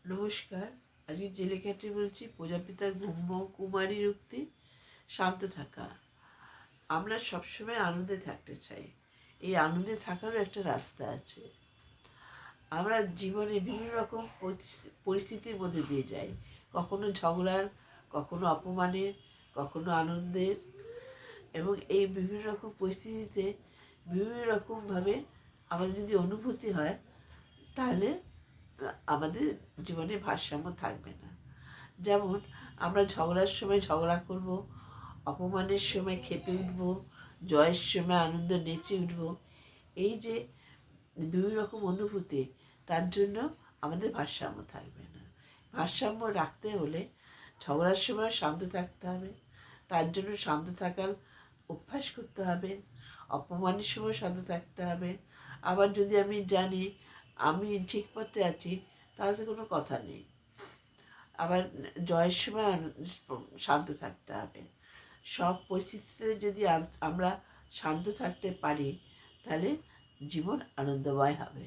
নমস্কার। আজকে যে লেখাটি বলছি, প্রজাপিতার ব্রহ্মকুমারীর উক্তি, শান্ত থাকা। আমরা সবসময় আনন্দে থাকতে চাই। এই আনন্দে থাকারও একটা রাস্তা আছে। আমরা জীবনে বিভিন্ন রকম পরিস্থিতির মধ্যে দিয়ে যাই, কখনো ঝগড়ার, কখনো অপমানের, কখনো আনন্দের, এবং এই বিভিন্ন রকম পরিস্থিতিতে বিভিন্ন রকমভাবে আমাদের যদি অনুভূতি হয়, তাহলে আমাদের জীবনে ভারসাম্য থাকবে না। যেমন আমরা ঝগড়ার সময় ঝগড়া করব, অপমানের সময় ক্ষেপে উঠব, জয়ের সময় আনন্দ নেচে উঠব। এই যে বিভিন্ন রকম অনুভূতি, তার জন্য আমাদের ভারসাম্য থাকবে না। ভারসাম্য রাখতে হলে ঝগড়ার সময় শান্ত থাকতে হবে, তার জন্য শান্ত থাকার অভ্যাস করতে হবে। অপমানের সময় শান্ত থাকতে হবে। আবার যদি আমি জানি আমি ঠিক পথে আছি, তাহলে তো কোনো কথা নেই। আবার জয়ের সময় শান্ত থাকতে হবে। সব পরিস্থিতিতে যদি আমরা শান্ত থাকতে পারি, তাহলে জীবন আনন্দময় হবে।